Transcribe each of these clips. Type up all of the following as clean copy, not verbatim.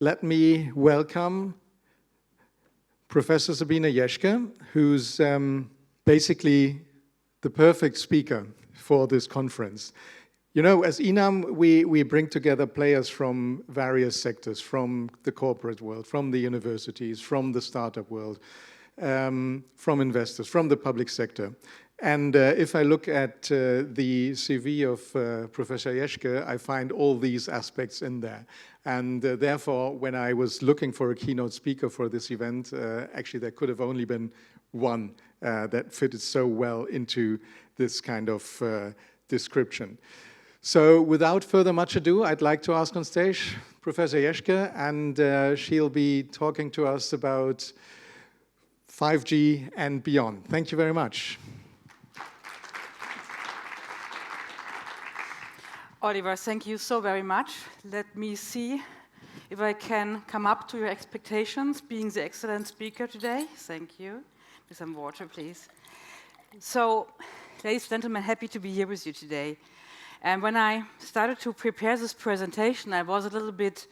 let me welcome Professor Sabine Jeschke, who's basically the perfect speaker for this conference. You know, as INAM, we bring together players from various sectors, from the corporate world, from the universities, from the startup world, from investors, from the public sector. And if I look at the CV of Professor Jeschke, I find all these aspects in there. And therefore, when I was looking for a keynote speaker for this event, actually there could have only been one that fitted so well into this kind of description. So without further much ado, I'd like to ask on stage Professor Jeschke, and she'll be talking to us about 5G and beyond. Thank you very much. Oliver, thank you so very much. Let me see if I can come up to your expectations, being the excellent speaker today. Thank you. With some water, please. So, ladies and gentlemen, happy to be here with you today. And when I started to prepare this presentation, I was a little bit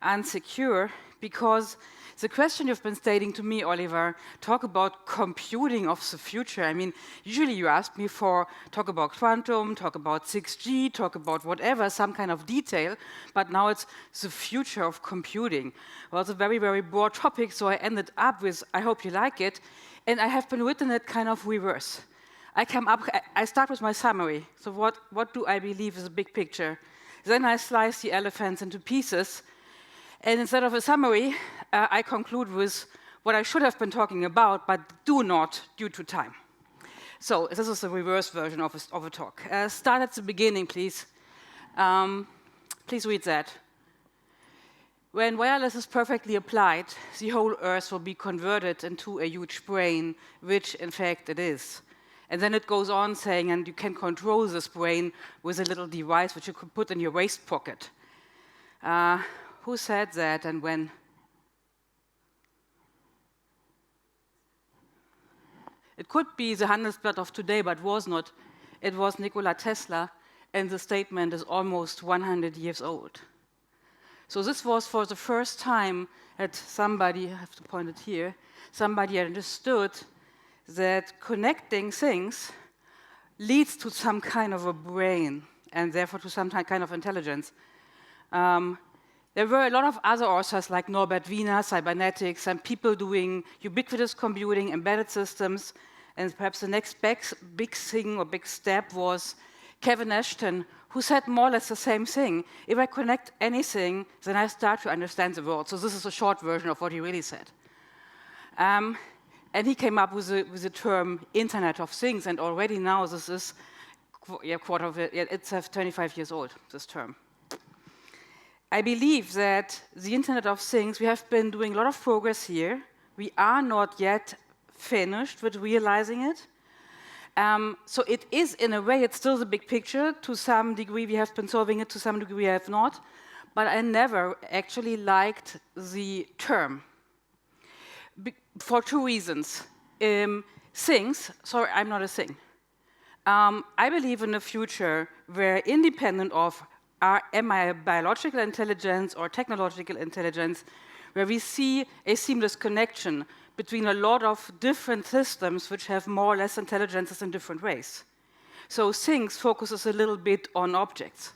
insecure because the question you've been stating to me, Oliver, talk about computing of the future. I mean, usually you ask me for talk about quantum, talk about 6G, talk about whatever, some kind of detail, but now it's the future of computing. Well, it's a very, very broad topic, so I ended up with, I hope you like it, and I have been written it kind of reverse. I start with my summary. So what do I believe is a big picture? Then I slice the elephants into pieces, and instead of a summary, I conclude with what I should have been talking about, but do not due to time. So this is the reverse version of a talk. Start at the beginning, please. Please read that. When wireless is perfectly applied, the whole Earth will be converted into a huge brain, which in fact it is. And then it goes on saying, and you can control this brain with a little device which you could put in your waist pocket. Who said that and when? It could be the Handelsblatt of today, but was not. It was Nikola Tesla, and the statement is almost 100 years old. So this was for the first time that somebody, I have to point it here, somebody understood that connecting things leads to some kind of a brain, and therefore to some kind of intelligence. There were a lot of other authors like Norbert Wiener, cybernetics, and people doing ubiquitous computing, embedded systems, and perhaps the next big thing or big step was Kevin Ashton, who said more or less the same thing. If I connect anything, then I start to understand the world. So this is a short version of what he really said. And he came up with the term Internet of Things, and already now this is quarter of it. It's 25 years old, this term. I believe that the Internet of Things, we have been doing a lot of progress here. We are not yet finished with realizing it. So it is, in a way, it's still the big picture. To some degree, we have been solving it. To some degree, we have not. But I never actually liked the term for two reasons. Things, sorry, I'm not a thing. I believe in a future where independent of am I a biological intelligence or technological intelligence, where we see a seamless connection between a lot of different systems which have more or less intelligences in different ways. So things focuses a little bit on objects.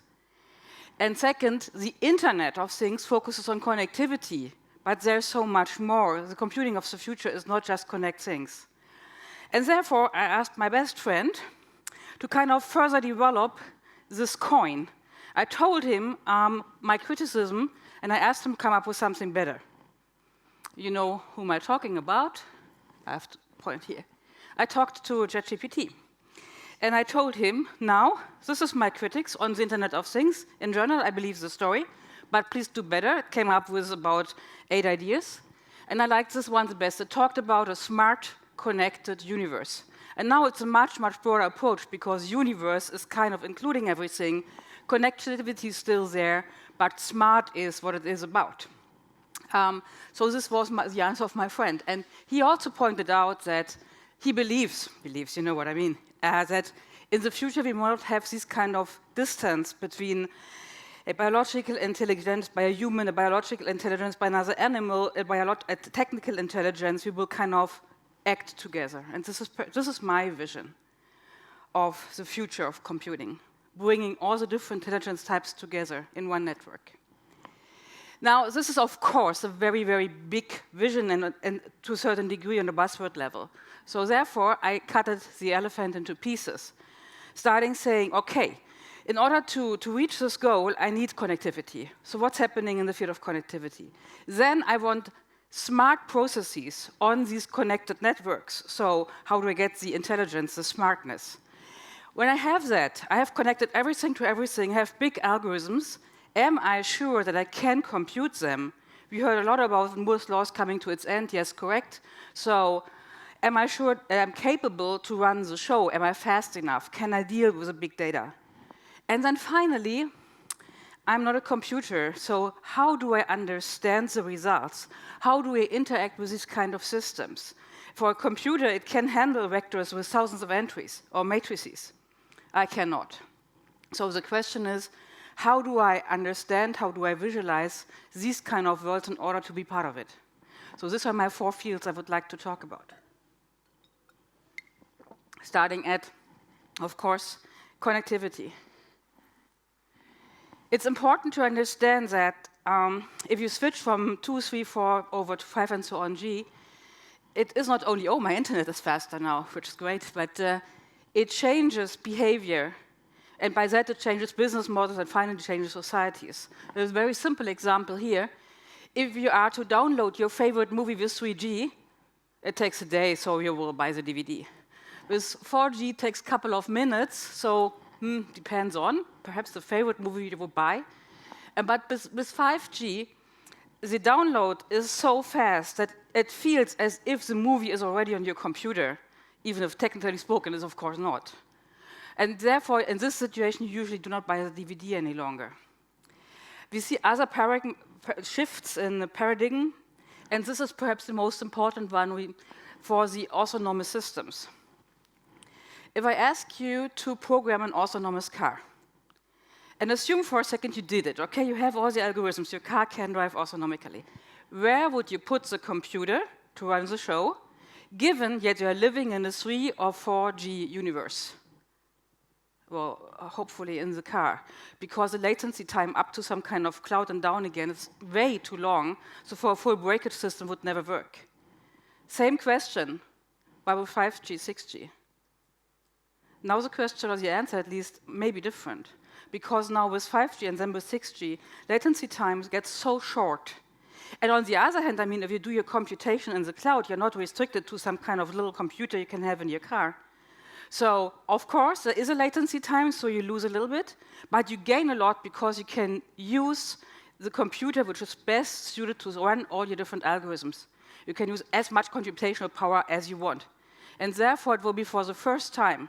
And second, the Internet of Things focuses on connectivity, but there's so much more. The computing of the future is not just connect things. And therefore, I asked my best friend to kind of further develop this coin. I told him my criticism, and I asked him to come up with something better. You know who am I talking about? I have to point here. I talked to ChatGPT, and I told him, now, this is my critics on the Internet of Things. In general, I believe the story, but please do better. It came up with about 8 ideas, and I liked this one the best. It talked about a smart, connected universe. And now it's a much, much broader approach, because universe is kind of including everything. Connectivity is still there, but smart is what it is about. So this was the answer of my friend. And he also pointed out that he believes, you know what I mean, that in the future we will not have this kind of distance between a biological intelligence by a human, a biological intelligence by another animal, a technical intelligence, we will kind of act together. And this is my vision of the future of computing, bringing all the different intelligence types together in one network. Now, this is, of course, a very, very big vision and to a certain degree on the buzzword level. So therefore, I cut the elephant into pieces, starting saying, okay, in order to reach this goal, I need connectivity. So what's happening in the field of connectivity? Then I want smart processes on these connected networks. So how do I get the intelligence, the smartness? When I have that, I have connected everything to everything, have big algorithms. Am I sure that I can compute them? We heard a lot about Moore's laws coming to its end. Yes, correct. So am I sure that I'm capable to run the show? Am I fast enough? Can I deal with the big data? And then finally, I'm not a computer, so how do I understand the results? How do I interact with these kind of systems? For a computer, it can handle vectors with thousands of entries or matrices. I cannot. So the question is, how do I understand, how do I visualize these kind of worlds in order to be part of it? So these are my 4 fields I would like to talk about. Starting at, of course, connectivity. It's important to understand that if you switch from 2, 3, 4 over to 5 and so on G, it is not only, oh, my internet is faster now, which is great, but it changes behavior. And by that, it changes business models and finally changes societies. There's a very simple example here. If you are to download your favorite movie with 3G, it takes a day, so you will buy the DVD. With 4G, it takes a couple of minutes, so depends on, perhaps the favorite movie you will buy. But with 5G, the download is so fast that it feels as if the movie is already on your computer, even if technically spoken, it is of course not. And therefore, in this situation, you usually do not buy the DVD any longer. We see other shifts in the paradigm, and this is perhaps the most important one for the autonomous systems. If I ask you to program an autonomous car, and assume for a second you did it, okay, you have all the algorithms, your car can drive autonomically. Where would you put the computer to run the show, given that you are living in a 3 or 4G universe? Well, hopefully in the car, because the latency time up to some kind of cloud and down again is way too long, so for a full breakage system would never work. Same question, why with 5G, 6G? Now the question, or the answer at least, may be different, because now with 5G and then with 6G, latency times get so short. And on the other hand, I mean, if you do your computation in the cloud, you're not restricted to some kind of little computer you can have in your car. So, of course, there is a latency time, so you lose a little bit, but you gain a lot because you can use the computer which is best suited to run all your different algorithms. You can use as much computational power as you want. And therefore, it will be for the first time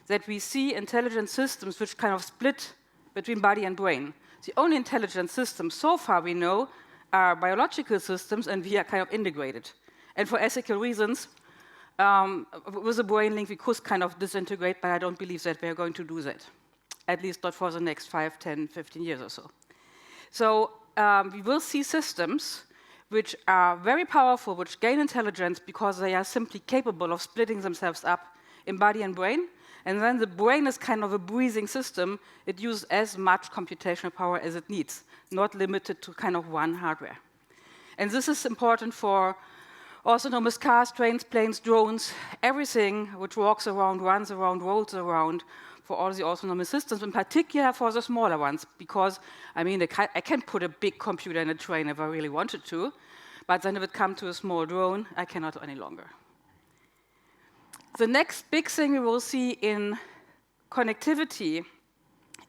that we see intelligent systems which kind of split between body and brain. The only intelligent systems so far we know are biological systems, and we are kind of integrated. And for ethical reasons, with the brain link, we could kind of disintegrate, but I don't believe that we're going to do that, at least not for the next 5, 10, 15 years or so. So we will see systems which are very powerful, which gain intelligence because they are simply capable of splitting themselves up in body and brain. And then the brain is kind of a breathing system. It uses as much computational power as it needs, not limited to kind of one hardware. And this is important for autonomous cars, trains, planes, drones, everything which walks around, runs around, rolls around, for all the autonomous systems, in particular for the smaller ones, because, I mean, I can put a big computer in a train if I really wanted to, but then if it comes to a small drone, I cannot any longer. The next big thing we will see in connectivity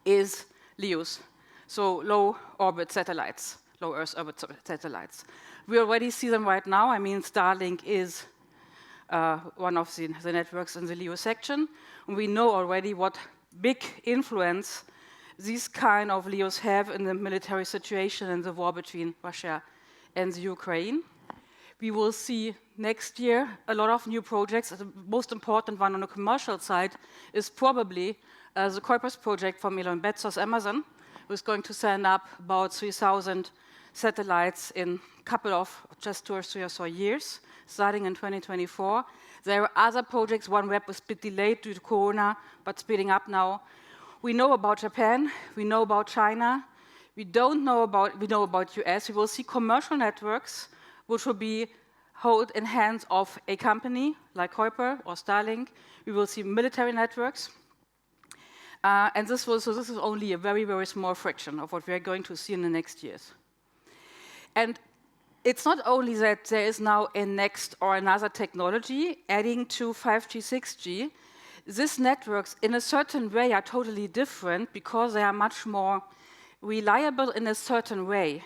is LEOs, so low orbit satellites, low Earth orbit satellites. We already see them right now. I mean, Starlink is one of the networks in the LEO section. And we know already what big influence these kind of LEOs have in the military situation in the war between Russia and the Ukraine. We will see next year a lot of new projects. The most important one on the commercial side is probably the Kuiper's project from Elon Bezos' Amazon, was going to send up about 3,000 satellites in a couple of just 2 or 3 or so years, starting in 2024. There are other projects. OneWeb was a bit delayed due to Corona, but speeding up now. We know about Japan. We know about China. We know about US. We will see commercial networks, which will be held in hands of a company like Kuiper or Starlink. We will see military networks. And this is only a very, very small fraction of what we are going to see in the next years. And it's not only that there is now a next or another technology adding to 5G, 6G. These networks, in a certain way, are totally different because they are much more reliable in a certain way.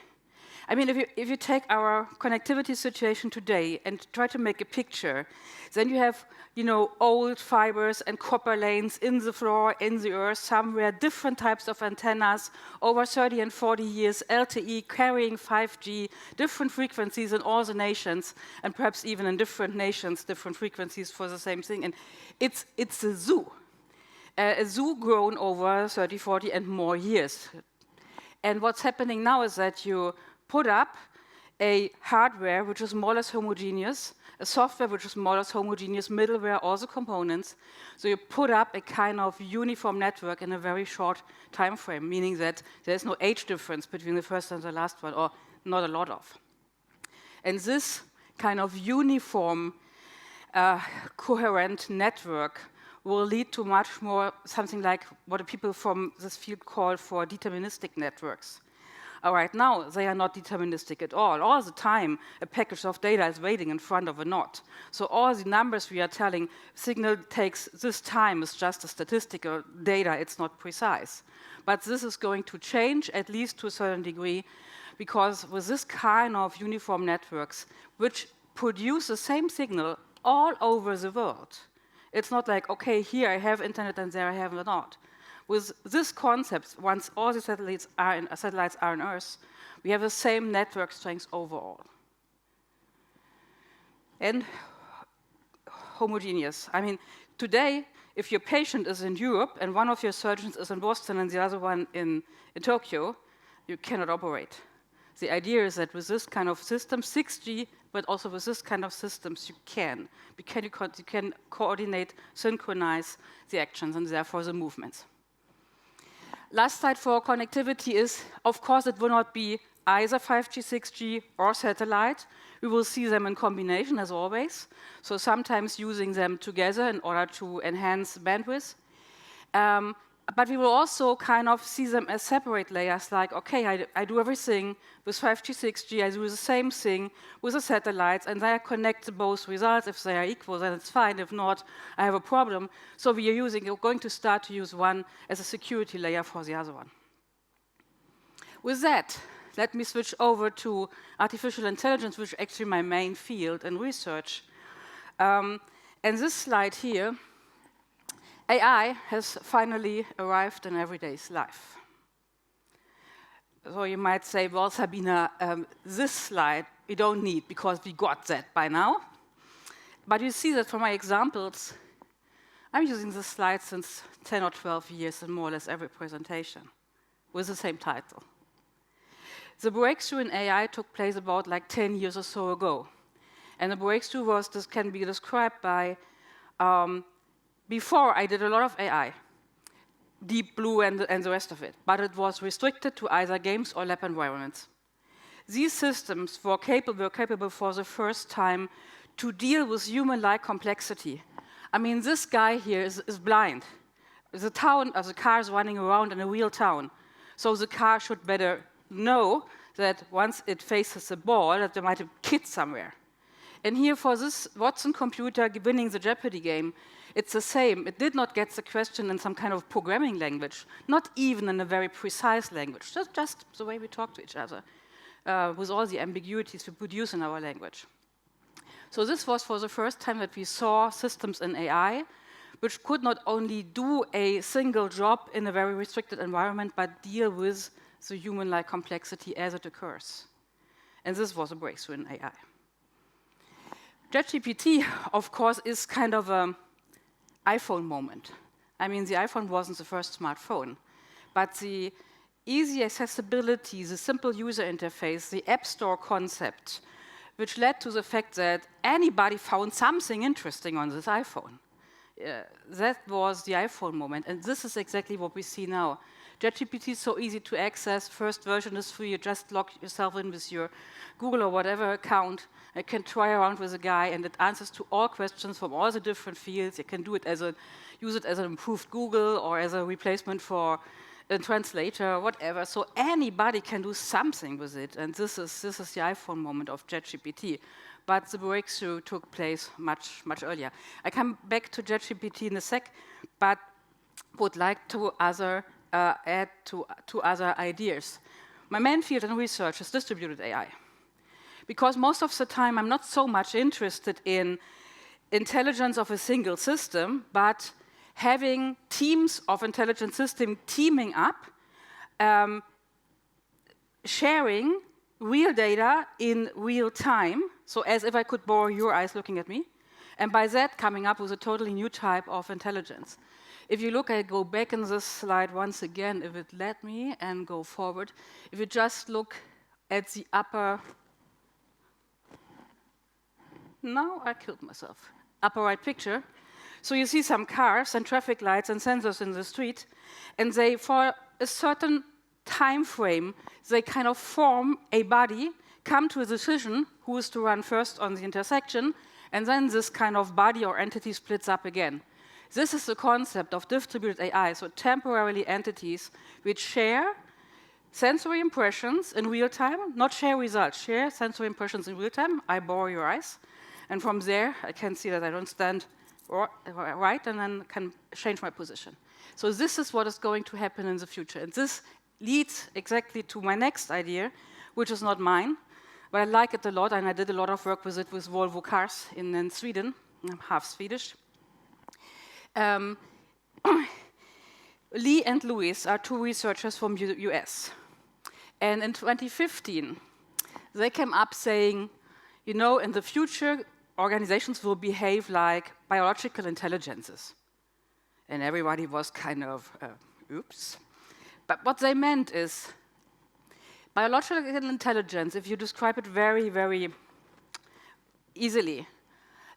I mean, if you take our connectivity situation today and try to make a picture, then you have, old fibers and copper lanes in the floor, in the earth, somewhere, different types of antennas, over 30 and 40 years, LTE carrying 5G, different frequencies in all the nations, and perhaps even in different nations, different frequencies for the same thing. And it's a zoo grown over 30, 40 and more years. And what's happening now is that you put up a hardware which is more or less homogeneous, a software which is more or less homogeneous, middleware, all the components. So you put up a kind of uniform network in a very short time frame, meaning that there's no age difference between the first and the last one, or not a lot of. And this kind of uniform, coherent network will lead to much more something like what the people from this field call for deterministic networks. Right now, they are not deterministic at all. All the time, a package of data is waiting in front of a knot. So all the numbers we are telling, signal takes this time, is just a statistical data, it's not precise. But this is going to change, at least to a certain degree, because with this kind of uniform networks, which produce the same signal all over the world, it's not like, okay, here I have internet and there I have it not. With this concept, once all the satellites are in Earth, we have the same network strength overall. And homogeneous. I mean, today, if your patient is in Europe and one of your surgeons is in Boston and the other one in Tokyo, you cannot operate. The idea is that with this kind of system, 6G, but also with this kind of systems, you can coordinate, synchronize the actions and therefore the movements. Last slide for connectivity is, of course, it will not be either 5G, 6G, or satellite. We will see them in combination, as always. So sometimes using them together in order to enhance bandwidth. But we will also kind of see them as separate layers, like, okay, I do everything with 5G, 6G, I do the same thing with the satellites, and I connect both results. If they are equal, then it's fine. If not, I have a problem. So we're going to start to use one as a security layer for the other one. With that, let me switch over to artificial intelligence, which is actually my main field in research. And this slide here, AI has finally arrived in everyday's life. So you might say, well, Sabina, this slide we don't need because we got that by now. But you see that from my examples, I'm using this slide since 10 or 12 years in more or less every presentation with the same title. The breakthrough in AI took place about like 10 years or so ago. And the breakthrough can be described by before, I did a lot of AI, Deep Blue and the rest of it, but it was restricted to either games or lab environments. These systems were capable for the first time to deal with human-like complexity. I mean, this guy here is blind. The car is running around in a real town, so the car should better know that once it faces the ball, that there might be a kid somewhere. And here for this Watson computer winning the Jeopardy game, it's the same. It did not get the question in some kind of programming language, not even in a very precise language, just the way we talk to each other, with all the ambiguities we produce in our language. So this was for the first time that we saw systems in AI, which could not only do a single job in a very restricted environment, but deal with the human-like complexity as it occurs. And this was a breakthrough in AI. JetGPT, of course, is kind of an iPhone moment. I mean, the iPhone wasn't the first smartphone, but the easy accessibility, the simple user interface, the App Store concept, which led to the fact that anybody found something interesting on this iPhone. That was the iPhone moment, and this is exactly what we see now. JetGPT is so easy to access. First version is free. You just log yourself in with your Google or whatever account. You can try around with a guy, and it answers to all questions from all the different fields. You can do it use it as an improved Google or as a replacement for a translator, whatever. So anybody can do something with it, and this is the iPhone moment of JetGPT. But the breakthrough took place much earlier. I come back to JetGPT in a sec, but would like to add two other ideas. My main field in research is distributed AI, because most of the time I'm not so much interested in intelligence of a single system, but having teams of intelligent systems teaming up, sharing real data in real time, so as if I could borrow your eyes looking at me, and by that coming up with a totally new type of intelligence. If you look, I go back in this slide once again, if it let me, and go forward. If you just look at the upper, no, I killed myself, upper right picture. So you see some cars and traffic lights and sensors in the street, and they, for a certain time frame, they kind of form a body, come to a decision who is to run first on the intersection, and then this kind of body or entity splits up again. This is the concept of distributed AI, so temporarily entities which share sensory impressions in real time, not share results, share sensory impressions in real time. I borrow your eyes, and from there I can see that I don't stand right, and then can change my position. So this is what is going to happen in the future, and this leads exactly to my next idea, which is not mine, but I like it a lot, and I did a lot of work with it with Volvo Cars in Sweden. I'm half Swedish. Lee and Lewis are two researchers from the US. And in 2015, they came up saying, you know, in the future, organizations will behave like biological intelligences. And everybody was kind of, oops. But what they meant is, biological intelligence, if you describe it very, very easily,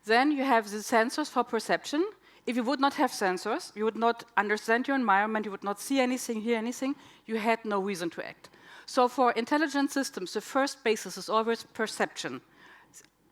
then you have the sensors for perception. If you would not have sensors, you would not understand your environment, you would not see anything, hear anything, you had no reason to act. So for intelligent systems, the first basis is always perception,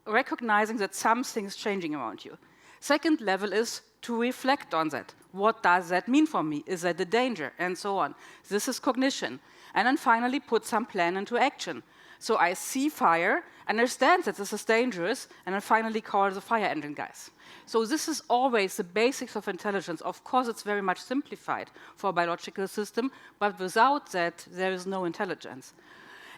recognizing that something is changing around you. Second level is to reflect on that. What does that mean for me? Is that a danger? And so on. This is cognition. And then finally put some plan into action. So I see fire, understand that this is dangerous, and then finally call the fire engine guys. So this is always the basics of intelligence. Of course, it's very much simplified for a biological system, but without that, there is no intelligence.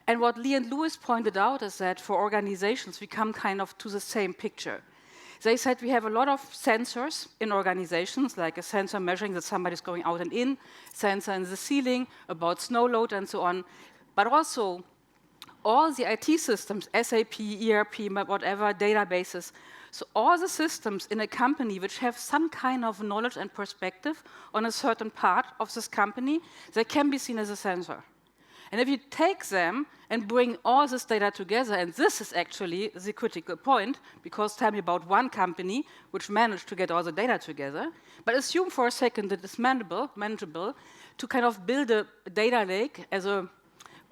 And what Lee and Lewis pointed out is that for organizations, we come kind of to the same picture. They said we have a lot of sensors in organizations, like a sensor measuring that somebody's going out and in, sensor in the ceiling, about snow load and so on, but also all the IT systems, SAP, ERP, whatever, databases. So all the systems in a company which have some kind of knowledge and perspective on a certain part of this company, they can be seen as a sensor. And if you take them and bring all this data together, and this is actually the critical point, because tell me about one company which managed to get all the data together, but assume for a second that it's manageable to kind of build a data lake as a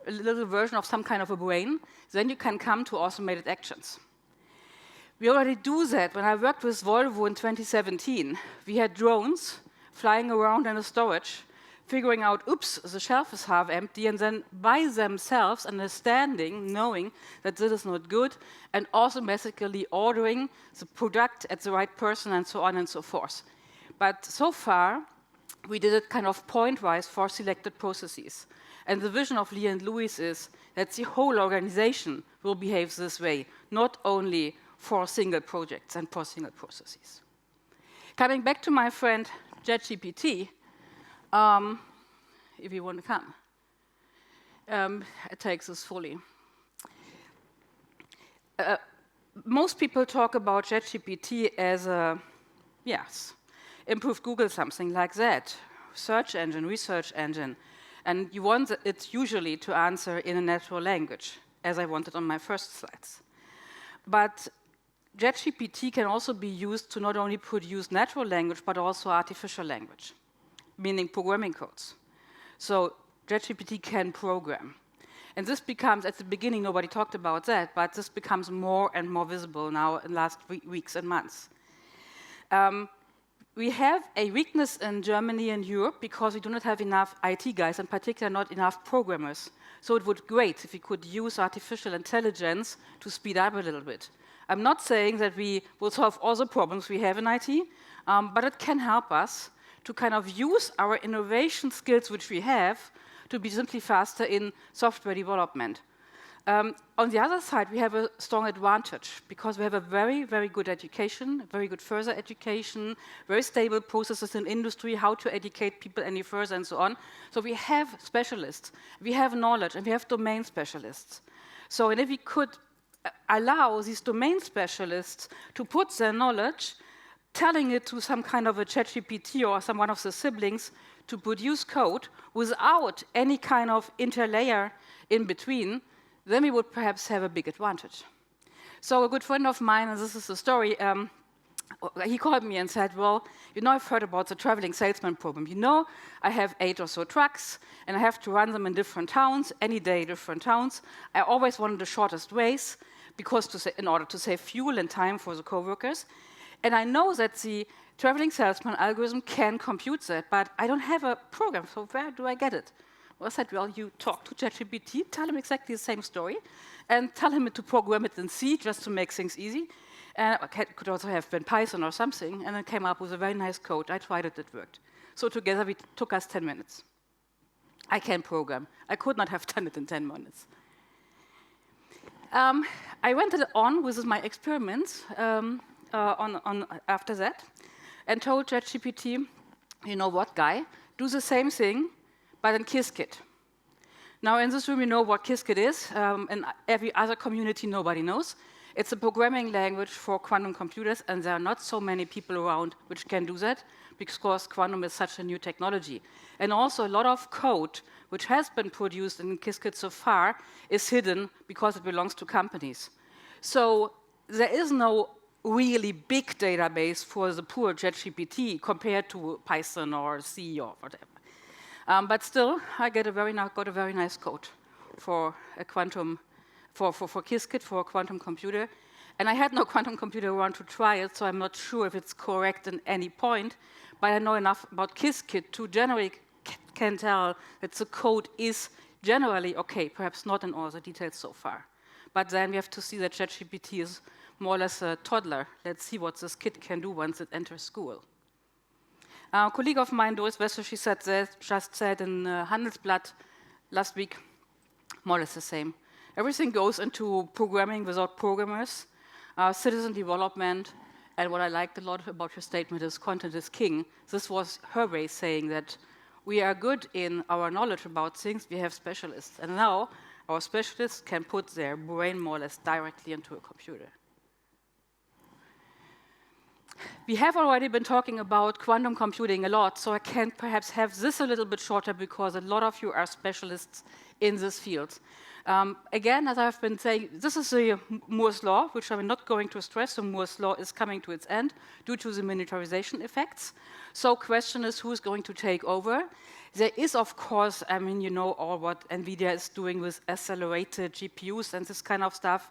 little version of some kind of a brain, then you can come to automated actions. We already do that. When I worked with Volvo in 2017, we had drones flying around in a storage, figuring out, oops, the shelf is half empty, and then by themselves understanding, knowing that this is not good, and automatically ordering the product at the right person, and so on and so forth. But so far, we did it kind of point-wise for selected processes. And the vision of Lee and Lewis is that the whole organization will behave this way, not only for single projects and for single processes. Coming back to my friend JetGPT, if you want to come, it takes us fully. Most people talk about JetGPT as a, yes, improved Google, something like that, search engine, research engine. And you want it usually to answer in a natural language, as I wanted on my first slides. But JetGPT can also be used to not only produce natural language, but also artificial language, meaning programming codes. So JetGPT can program. And this becomes, at the beginning, nobody talked about that, but this becomes more and more visible now in the last weeks and months. We have a weakness in Germany and Europe because we do not have enough IT guys, in particular not enough programmers. So it would be great if we could use artificial intelligence to speed up a little bit. I'm not saying that we will solve all the problems we have in IT, but it can help us to kind of use our innovation skills which we have to be simply faster in software development. On the other side, we have a strong advantage because we have a very, very good education, very good further education, very stable processes in industry, how to educate people any further and so on. So we have specialists, we have knowledge, and we have domain specialists. So and if we could allow these domain specialists to put their knowledge, telling it to some kind of a ChatGPT or some one of the siblings to produce code without any kind of interlayer in between, then we would perhaps have a big advantage. So a good friend of mine, and this is the story, he called me and said, well, you know, I've heard about the traveling salesman problem. You know, I have 8 or so trucks, and I have to run them in different towns, any day different towns. I always wanted the shortest ways, because in order to save fuel and time for the co-workers. And I know that the traveling salesman algorithm can compute that, but I don't have a program, so where do I get it? Well, I said, well, you talk to ChatGPT, tell him exactly the same story, and tell him to program it in C just to make things easy. And it could also have been Python or something, and it came up with a very nice code. I tried it, it worked. So together, it took us 10 minutes. I can program. I could not have done it in 10 minutes. I went on with my experiments after that, and told ChatGPT, you know what, guy, do the same thing, but in Qiskit. Now, in this room, you know what Qiskit is. In every other community, nobody knows. It's a programming language for quantum computers, and there are not so many people around which can do that, because quantum is such a new technology. And also, a lot of code which has been produced in Qiskit so far is hidden because it belongs to companies. So there is no really big database for the poor ChatGPT compared to Python or C or whatever. But still, I got a very nice code for a quantum, for Qiskit, for a quantum computer. And I had no quantum computer around to try it, so I'm not sure if it's correct in any point. But I know enough about Qiskit to generally can tell that the code is generally okay, perhaps not in all the details so far. But then we have to see that ChatGPT is more or less a toddler. Let's see what this kid can do once it enters school. A colleague of mine, Doris Wessel, she just said in Handelsblatt last week, more or less the same. Everything goes into programming without programmers, citizen development, and what I liked a lot about your statement is content is king. This was her way saying that we are good in our knowledge about things, we have specialists, and now our specialists can put their brain more or less directly into a computer. We have already been talking about quantum computing a lot, so I can perhaps have this a little bit shorter because a lot of you are specialists in this field. Again, as I've been saying, this is the Moore's law, which I'm not going to stress. So Moore's law is coming to its end due to the miniaturization effects. So question is, who's going to take over? There is, of course, I mean, you know all what NVIDIA is doing with accelerated GPUs and this kind of stuff.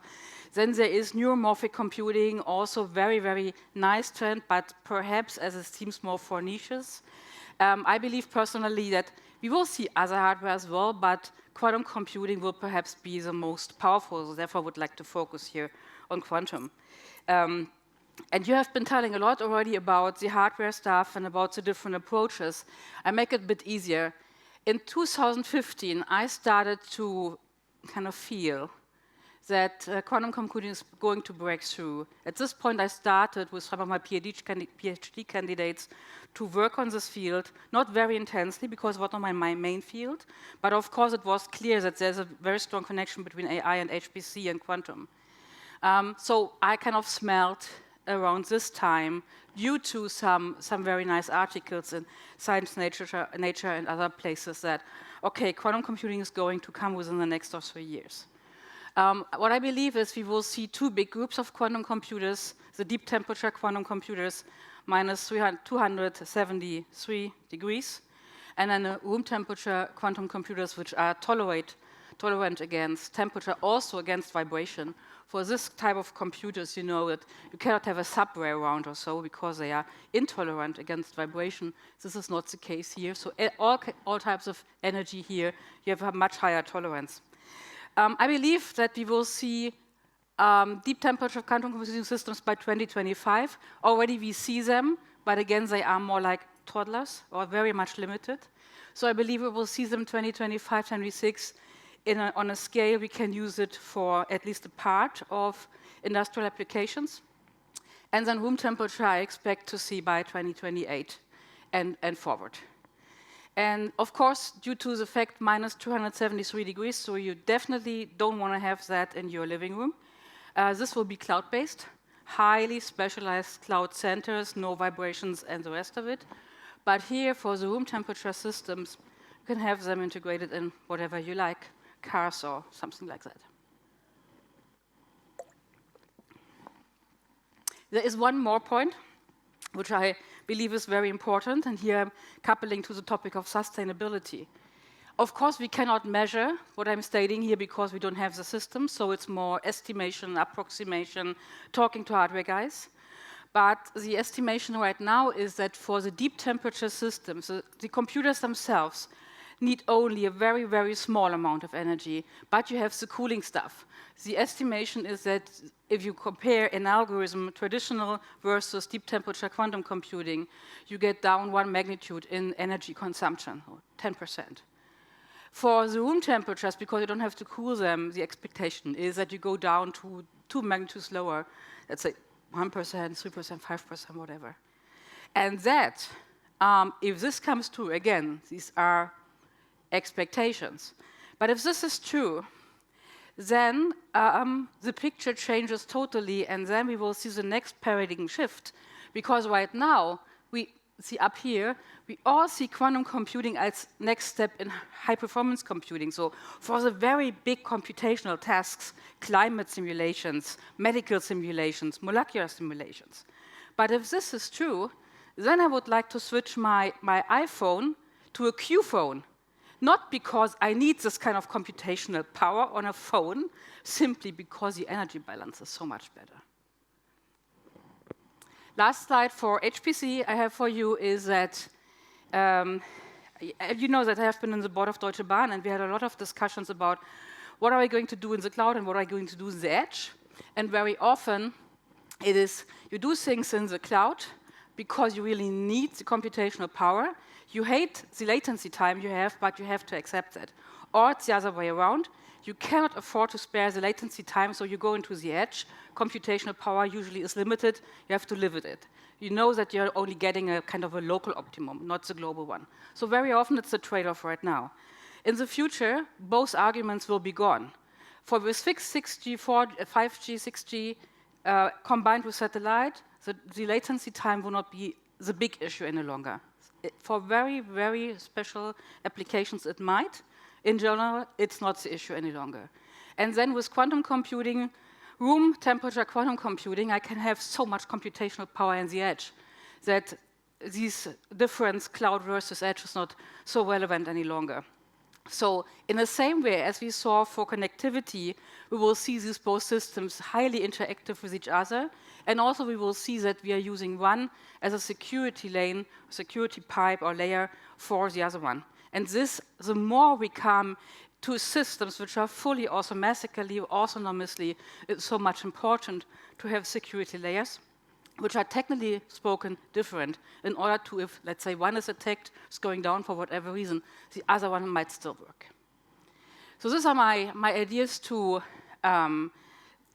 Then there is neuromorphic computing, also very, very nice trend, but perhaps as it seems more for niches. I believe personally that we will see other hardware as well, but quantum computing will perhaps be the most powerful, so therefore I would like to focus here on quantum. And you have been telling a lot already about the hardware stuff and about the different approaches. I make it a bit easier. In 2015, I started to kind of feel that quantum computing is going to break through. At this point, I started with some of my PhD candidates to work on this field, not very intensely because it was not my main field, but of course it was clear that there's a very strong connection between AI and HPC and quantum. So I kind of smelled around this time, due to some very nice articles in Science, Nature and other places that, okay, quantum computing is going to come within the next or 3 years. What I believe is we will see two big groups of quantum computers, the deep temperature quantum computers, minus 273 degrees, and then the room temperature quantum computers, which are tolerant against temperature, also against vibration. For this type of computers, you know that you cannot have a subway around or so because they are intolerant against vibration. This is not the case here. So all types of energy here, you have a much higher tolerance. I believe that we will see deep temperature quantum computing systems by 2025. Already we see them, but again, they are more like toddlers or very much limited. So I believe we will see them 2025, 2026 on a scale we can use it for at least a part of industrial applications. And then room temperature I expect to see by 2028 and forward. And of course, due to the fact minus 273 degrees, so you definitely don't want to have that in your living room. This will be cloud-based, highly specialized cloud centers, no vibrations and the rest of it. But here, for the room temperature systems, you can have them integrated in whatever you like, cars or something like that. There is one more point, which I believe is very important, and here I'm coupling to the topic of sustainability. Of course, we cannot measure what I'm stating here because we don't have the system, so it's more estimation, approximation, talking to hardware guys. But the estimation right now is that for the deep temperature systems, the computers themselves need only a very, very small amount of energy, but you have the cooling stuff. The estimation is that if you compare an algorithm, traditional versus deep temperature quantum computing, you get down 1 magnitude in energy consumption, or 10%. For the room temperatures, because you don't have to cool them, the expectation is that you go down to 2 magnitudes lower, let's say 1%, 3%, 5%, whatever. And that, if this comes true, again, these are expectations. But if this is true, then the picture changes totally, and then we will see the next paradigm shift. Because right now, we see up here, we all see quantum computing as next step in high-performance computing. So for the very big computational tasks, climate simulations, medical simulations, molecular simulations. But if this is true, then I would like to switch my iPhone to a Q phone. Not because I need this kind of computational power on a phone, simply because the energy balance is so much better. Last slide for HPC I have for you is that, you know that I have been in the board of Deutsche Bahn, and we had a lot of discussions about what are we going to do in the cloud and what are we going to do in the edge. And very often, it is you do things in the cloud because you really need the computational power. You hate the latency time you have, but you have to accept it. Or it's the other way around. You cannot afford to spare the latency time, so you go into the edge. Computational power usually is limited. You have to live with it. You know that you're only getting a kind of a local optimum, not the global one. So very often it's a trade-off right now. In the future, both arguments will be gone. For with 6G, 5G, 6G combined with satellite, the latency time will not be the big issue any longer. For very, very special applications, it might. In general, it's not the issue any longer. And then with quantum computing, room temperature quantum computing, I can have so much computational power in the edge that these difference, cloud versus edge, is not so relevant any longer. So in the same way as we saw for connectivity, we will see these both systems highly interactive with each other. And also we will see that we are using one as a security lane, security pipe or layer for the other one. And this, the more we come to systems which are fully automatically, autonomously, it's so much important to have security layers, which are technically spoken different, in order to, if, let's say, one is attacked, it's going down for whatever reason, the other one might still work. So these are my ideas to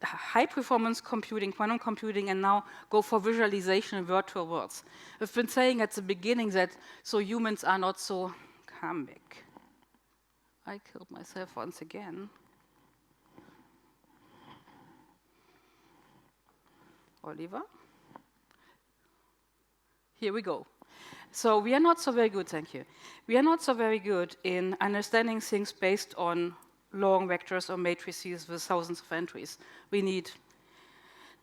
high-performance computing, quantum computing, and now go for visualization in virtual worlds. I've been saying at the beginning that so humans are not so comic. I killed myself once again. Oliver? Here we go. So we are not so very good, thank you. We are not so very good in understanding things based on long vectors or matrices with thousands of entries. We need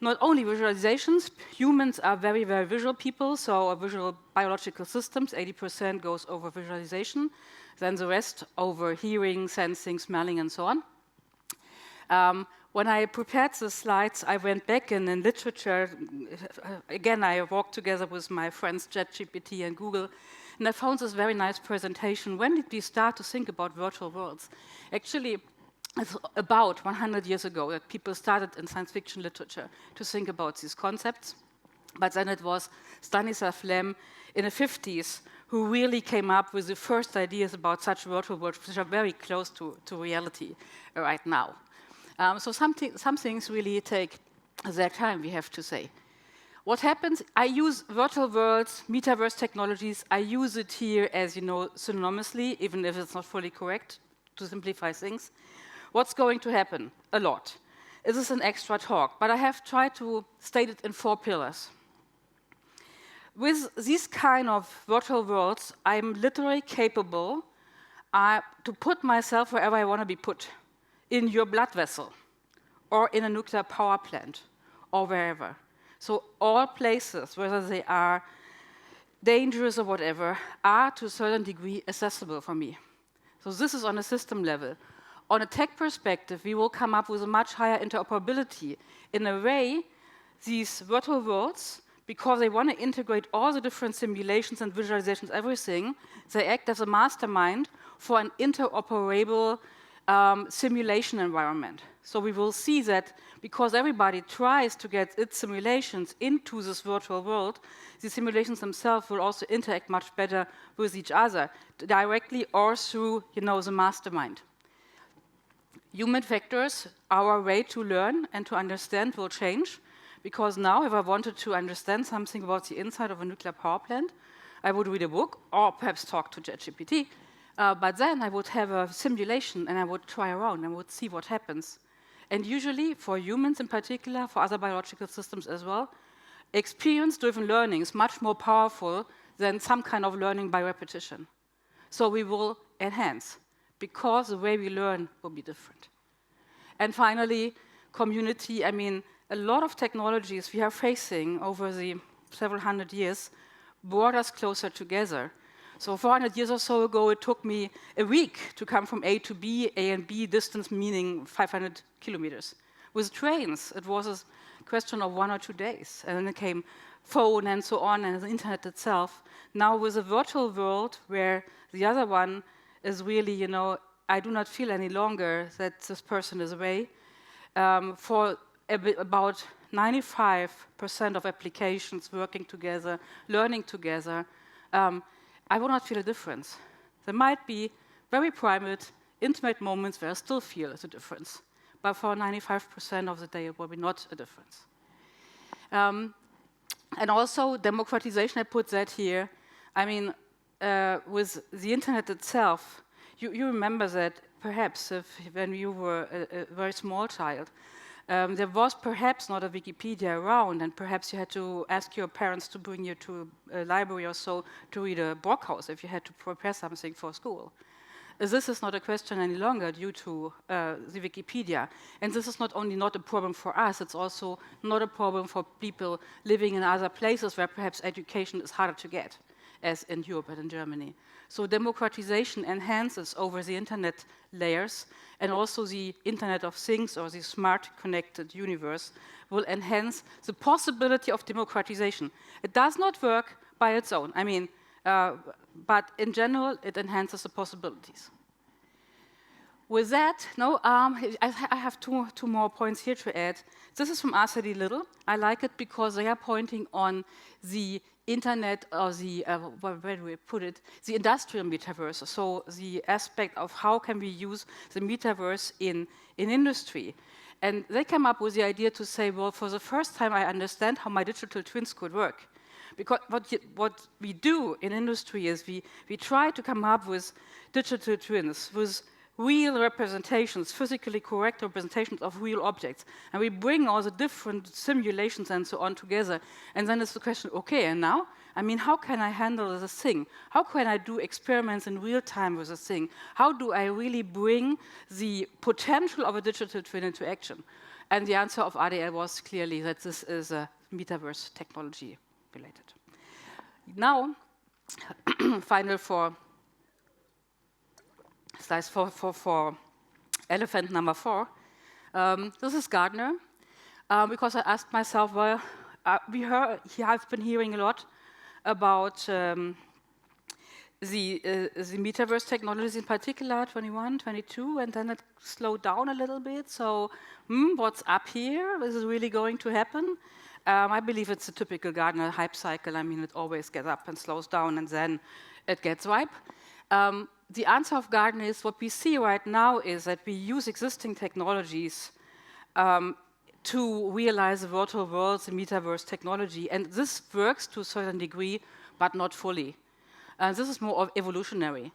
not only visualizations, humans are very, very visual people, so visual biological systems, 80% goes over visualization, then the rest over hearing, sensing, smelling, and so on. When I prepared the slides, I went back and in literature, again, I walked together with my friends ChatGPT and Google, and I found this very nice presentation. When did we start to think about virtual worlds? Actually, it's about 100 years ago that people started in science fiction literature to think about these concepts. But then it was Stanislav Lem in the 50s who really came up with the first ideas about such virtual worlds, which are very close to reality right now. So some things really take their time, we have to say. What happens, I use virtual worlds, metaverse technologies, I use it here as, synonymously, even if it's not fully correct, to simplify things. What's going to happen? A lot. This is an extra talk, but I have tried to state it in 4 pillars. With these kind of virtual worlds, I'm literally capable to put myself wherever I want to be put, in your blood vessel, or in a nuclear power plant, or wherever. So all places, whether they are dangerous or whatever, are to a certain degree accessible for me. So this is on a system level. On a tech perspective, we will come up with a much higher interoperability. In a way, these virtual worlds, because they want to integrate all the different simulations and visualizations, everything, they act as a mastermind for an interoperable simulation environment. So we will see that because everybody tries to get its simulations into this virtual world, the simulations themselves will also interact much better with each other, directly or through, the mastermind. Human factors, our way to learn and to understand will change, because now if I wanted to understand something about the inside of a nuclear power plant, I would read a book or perhaps talk to ChatGPT. But then I would have a simulation and I would try around and would see what happens. And usually, for humans in particular, for other biological systems as well, experience-driven learning is much more powerful than some kind of learning by repetition. So we will enhance, because the way we learn will be different. And finally, community. I mean, a lot of technologies we are facing over the several hundred years brought us closer together. So 400 years or so ago, it took me a week to come from A to B, A and B, distance meaning 500 kilometers. With trains, it was a question of 1 or 2 days. And then it came phone and so on, and the internet itself. Now with a virtual world where the other one is really, I do not feel any longer that this person is away. For about 95% of applications working together, learning together, I will not feel a difference. There might be very private, intimate moments where I still feel a difference. But for 95% of the day, it will be not a difference. And also, democratization, I put that here. I mean, with the internet itself, you remember that perhaps when you were a very small child, there was perhaps not a Wikipedia around, and perhaps you had to ask your parents to bring you to a library or so to read a Brockhaus if you had to prepare something for school. This is not a question any longer due to the Wikipedia. And this is not only not a problem for us, it's also not a problem for people living in other places where perhaps education is harder to get, as in Europe and in Germany. So democratization enhances over the internet layers, and also the Internet of Things, or the smart connected universe, will enhance the possibility of democratization. It does not work by its own. I mean, but in general, it enhances the possibilities. With that, I have two more points here to add. This is from R.C. Little. I like it because they are pointing on the internet, or the, where do we put it, the industrial metaverse, so the aspect of how can we use the metaverse in industry. And they came up with the idea to say, well, for the first time I understand how my digital twins could work. Because what we do in industry is we try to come up with digital twins with real representations, physically correct representations of real objects. And we bring all the different simulations and so on together. And then it's the question, okay, and now? I mean, how can I handle this thing? How can I do experiments in real time with this thing? How do I really bring the potential of a digital twin into action? And the answer of RDL was clearly that this is a metaverse technology related. Now, final for slides for elephant number 4. This is Gardner, because I asked myself, well, I've been hearing a lot about the metaverse technologies in particular, 21, 22, and then it slowed down a little bit. So, what's up here? Is it really going to happen? I believe it's a typical Gardner hype cycle. I mean, it always gets up and slows down, and then it gets ripe. The answer of Gardner is what we see right now is that we use existing technologies to realize the virtual worlds, the metaverse technology, and this works to a certain degree, but not fully. This is more of evolutionary.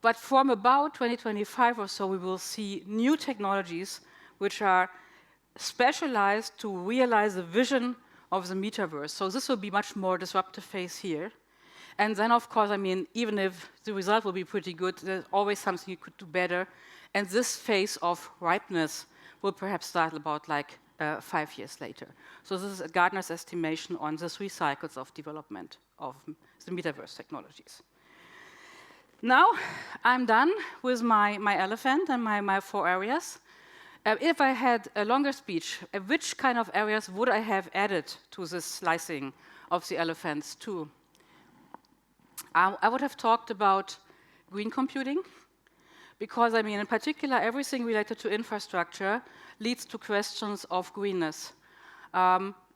But from about 2025 or so, we will see new technologies which are specialized to realize the vision of the metaverse. So this will be much more disruptive phase here. And then, of course, I mean, even if the result will be pretty good, there's always something you could do better. And this phase of ripeness will perhaps start about like 5 years later. So this is Gardner's estimation on the 3 cycles of development of the metaverse technologies. Now, I'm done with my elephant and my 4 areas. If I had a longer speech, which kind of areas would I have added to this slicing of the elephants too? I would have talked about green computing, because, I mean, in particular, everything related to infrastructure leads to questions of greenness.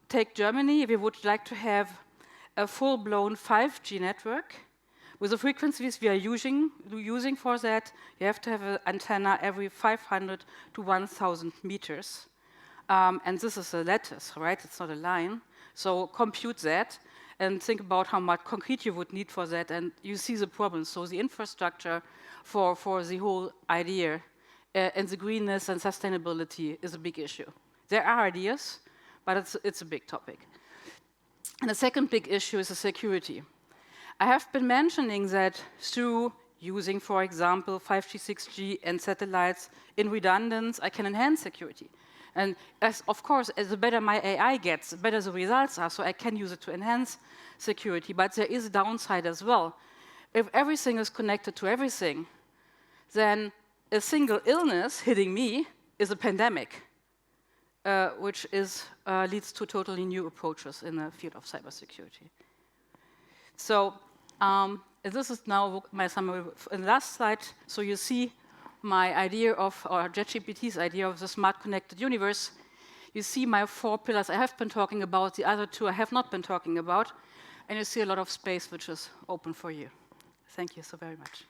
Take Germany. If you would like to have a full-blown 5G network, with the frequencies we are using for that, you have to have an antenna every 500 to 1,000 meters. And this is a lattice, right? It's not a line. So compute that and think about how much concrete you would need for that, and you see the problem. So the infrastructure for the whole idea and the greenness and sustainability is a big issue. There are ideas, but it's a big topic. And the second big issue is the security. I have been mentioning that through using, for example, 5G, 6G and satellites in redundance, I can enhance security. And of course, the better my AI gets, the better the results are, so I can use it to enhance security. But there is a downside as well. If everything is connected to everything, then a single illness hitting me is a pandemic, which leads to totally new approaches in the field of cybersecurity. So this is now my summary in the last slide. So you see my idea of, or JetGPT's idea of the smart connected universe. You see my 4 pillars I have been talking about, the other 2 I have not been talking about, and you see a lot of space which is open for you. Thank you so very much.